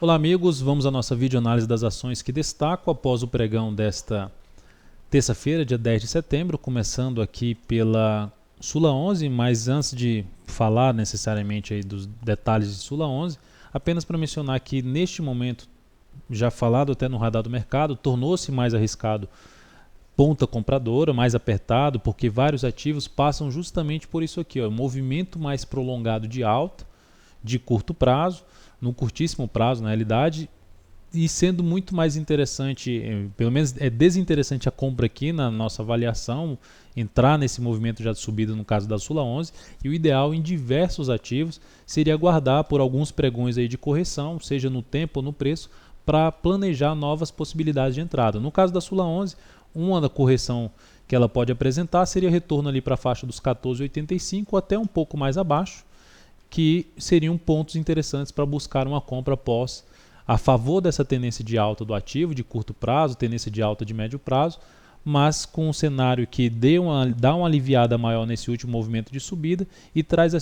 Olá amigos, vamos à nossa videoanálise das ações que destaco após o pregão desta terça-feira, dia 10 de setembro, começando aqui pela Sula 11, mas antes de falar necessariamente aí dos detalhes de Sula 11, apenas para mencionar que neste momento, já falado até no radar do mercado, tornou-se mais arriscado ponta compradora, mais apertado, porque vários ativos passam justamente por isso aqui, ó, movimento mais prolongado de alta, de curto prazo, no curtíssimo prazo na realidade, e sendo muito mais interessante, pelo menos é desinteressante a compra aqui na nossa avaliação, entrar nesse movimento já de subida no caso da Sula 11, e o ideal em diversos ativos seria aguardar por alguns pregões aí de correção, seja no tempo ou no preço, para planejar novas possibilidades de entrada. No caso da Sula 11, uma da correção que ela pode apresentar seria retorno ali para a faixa dos 14,85 até um pouco mais abaixo, que seriam pontos interessantes para buscar uma compra após a favor dessa tendência de alta do ativo de curto prazo, tendência de alta de médio prazo, mas com um cenário que dá uma aliviada maior nesse último movimento de subida e traz a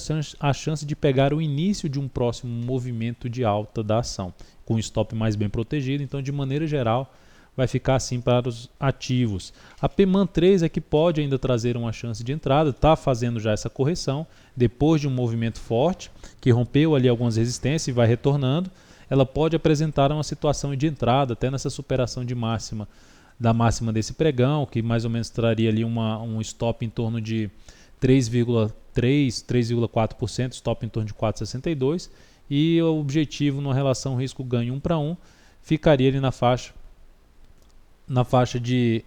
chance de pegar o início de um próximo movimento de alta da ação, com o stop mais bem protegido. Então, de maneira geral, vai ficar assim para os ativos. A PEMAN 3 é que pode ainda trazer uma chance de entrada, está fazendo já essa correção, depois de um movimento forte, que rompeu ali algumas resistências e vai retornando, ela pode apresentar uma situação de entrada, até nessa superação de máxima, da máxima desse pregão, que mais ou menos traria ali um stop em torno de 3,3%, 3,4%, stop em torno de 4,62%, e o objetivo na relação risco-ganho 1 para 1 ficaria ali na faixa de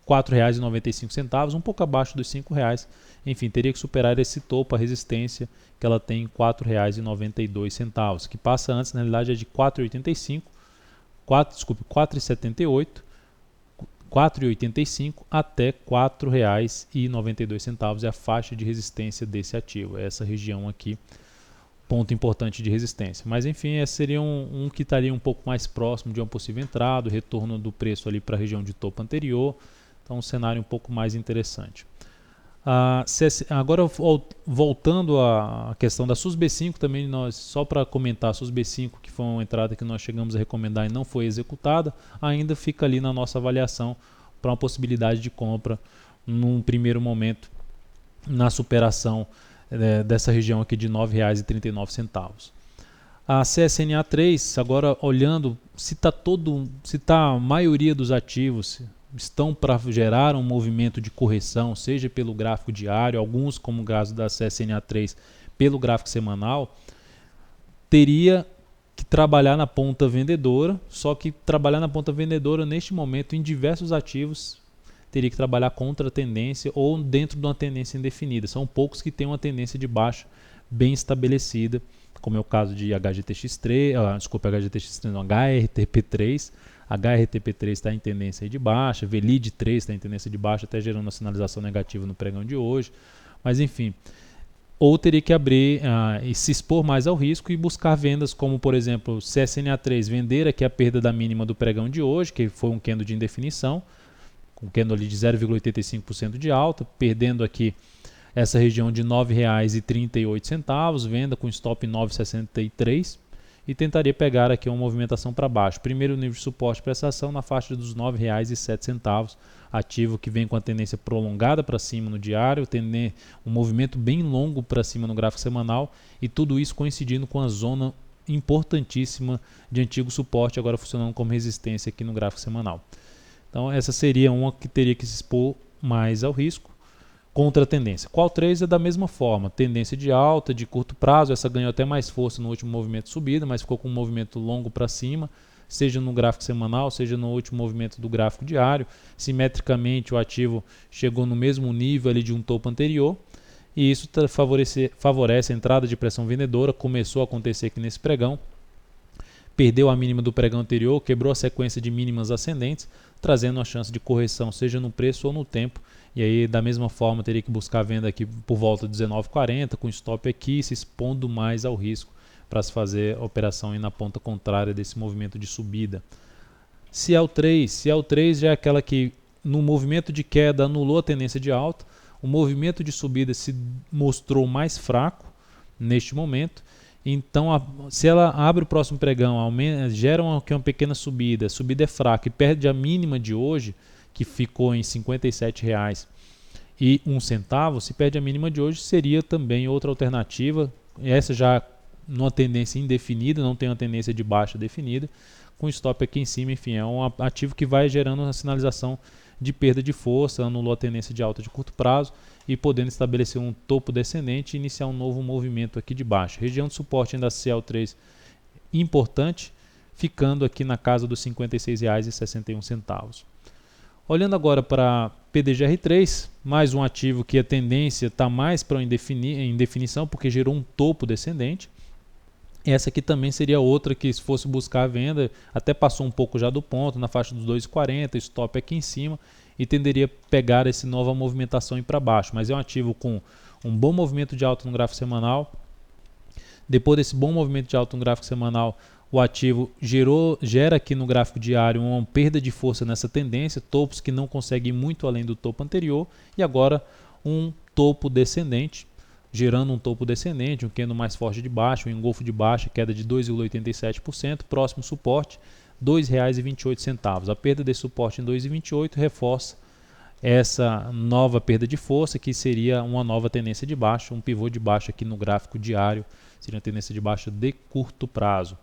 R$ 4,95, um pouco abaixo dos R$ 5,00. Enfim, teria que superar esse topo, a resistência que ela tem em R$ 4,92, que passa antes, na realidade, é de 4,85, 4,78, 4,85 até R$ 4,92 é a faixa de resistência desse ativo, é essa região aqui, ponto importante de resistência. Mas enfim, esse seria um que estaria um pouco mais próximo de uma possível entrada, retorno do preço ali para a região de topo anterior, então um cenário um pouco mais interessante. Agora voltando à questão da SUSB5, também nós, só para comentar, a SUSB5, que foi uma entrada que nós chegamos a recomendar e não foi executada, ainda fica ali na nossa avaliação para uma possibilidade de compra num primeiro momento na superação dessa região aqui de R$ 9,39. A CSNA 3, agora olhando se a maioria dos ativos estão para gerar um movimento de correção, seja pelo gráfico diário, alguns como o caso da CSNA 3 pelo gráfico semanal, teria que trabalhar na ponta vendedora, só que trabalhar na ponta vendedora neste momento em diversos ativos teria que trabalhar contra a tendência ou dentro de uma tendência indefinida. São poucos que têm uma tendência de baixa bem estabelecida, como é o caso de HGTX3, HGTX3 não, HRTP3. HRTP3 está em tendência de baixa, VLID 3 está em tendência de baixa, até gerando uma sinalização negativa no pregão de hoje. Mas enfim, ou teria que abrir e se expor mais ao risco e buscar vendas como, por exemplo, CSNA3, vender aqui a perda da mínima do pregão de hoje, que foi um candle de indefinição, um candle ali de 0,85% de alta, perdendo aqui essa região de R$ 9,38, venda com stop 9,63 e tentaria pegar aqui uma movimentação para baixo. Primeiro nível de suporte para essa ação na faixa dos R$ 9,07, ativo que vem com a tendência prolongada para cima no diário, um movimento bem longo para cima no gráfico semanal e tudo isso coincidindo com a zona importantíssima de antigo suporte, agora funcionando como resistência aqui no gráfico semanal. Então essa seria uma que teria que se expor mais ao risco contra a tendência. Qual 3 é da mesma forma, tendência de alta, de curto prazo, essa ganhou até mais força no último movimento de subida, mas ficou com um movimento longo para cima, seja no gráfico semanal, seja no último movimento do gráfico diário. Simetricamente o ativo chegou no mesmo nível ali de um topo anterior, e isso favorece a entrada de pressão vendedora, começou a acontecer aqui nesse pregão, perdeu a mínima do pregão anterior, quebrou a sequência de mínimas ascendentes, trazendo uma chance de correção, seja no preço ou no tempo. E aí, da mesma forma, teria que buscar a venda aqui por volta de 19,40, com stop aqui, se expondo mais ao risco para se fazer a operação aí na ponta contrária desse movimento de subida. CL3 já é aquela que no movimento de queda anulou a tendência de alta, o movimento de subida se mostrou mais fraco neste momento Então, se ela abre o próximo pregão, gera uma pequena subida, a subida é fraca e perde a mínima de hoje, que ficou em R$ 57,01, se perde a mínima de hoje, seria também outra alternativa, essa já numa tendência indefinida, não tem uma tendência de baixa definida, com stop aqui em cima, enfim, é um ativo que vai gerando uma sinalização de perda de força, anulou a tendência de alta de curto prazo e podendo estabelecer um topo descendente e iniciar um novo movimento aqui de baixo. Região de suporte ainda CL3 importante, ficando aqui na casa dos R$ 56,61. Olhando agora para PDGR3, mais um ativo que a tendência está mais para indefinição, porque gerou um topo descendente. Essa aqui também seria outra que, se fosse buscar a venda, até passou um pouco já do ponto, na faixa dos 2,40, stop aqui em cima, e tenderia a pegar essa nova movimentação e para baixo. Mas é um ativo com um bom movimento de alta no gráfico semanal. Depois desse bom movimento de alta no gráfico semanal, o ativo gera aqui no gráfico diário uma perda de força nessa tendência, topos que não conseguem ir muito além do topo anterior, e agora um topo descendente, gerando um topo descendente, um candle mais forte de baixo, um engolfo de baixa, queda de 2,87%, próximo suporte R$ 2,28. A perda desse suporte em 2,28 reforça essa nova perda de força, que seria uma nova tendência de baixa, um pivô de baixa aqui no gráfico diário, seria uma tendência de baixa de curto prazo.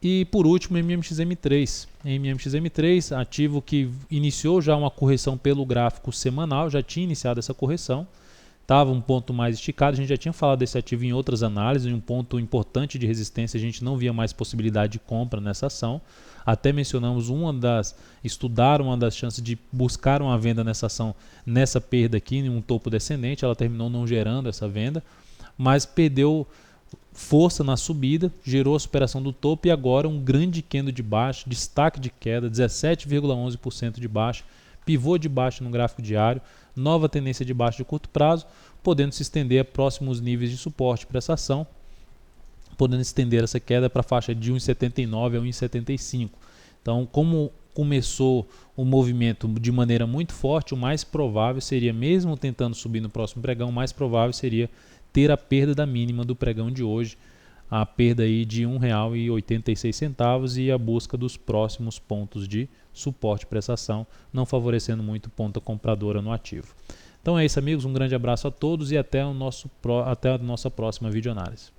E por último, MMXM3. MMXM3, ativo que iniciou já uma correção pelo gráfico semanal, já tinha iniciado essa correção, estava um ponto mais esticado, a gente já tinha falado desse ativo em outras análises, em um ponto importante de resistência, a gente não via mais possibilidade de compra nessa ação. Até mencionamos estudar uma das chances de buscar uma venda nessa ação, nessa perda aqui, em um topo descendente, ela terminou não gerando essa venda, mas perdeu força na subida, gerou a superação do topo e agora um grande candle de baixa, destaque de queda, 17,11% de baixa, pivô de baixa no gráfico diário, nova tendência de baixa de curto prazo, podendo se estender a próximos níveis de suporte para essa ação, podendo estender essa queda para a faixa de 1,79 a 1,75. Então, como começou o movimento de maneira muito forte, o mais provável seria, mesmo tentando subir no próximo pregão, o mais provável seria ter a perda da mínima do pregão de hoje, a perda aí de R$ 1,86 e a busca dos próximos pontos de suporte para essa ação, não favorecendo muito ponta compradora no ativo. Então é isso, amigos, um grande abraço a todos e até a nossa próxima videoanálise.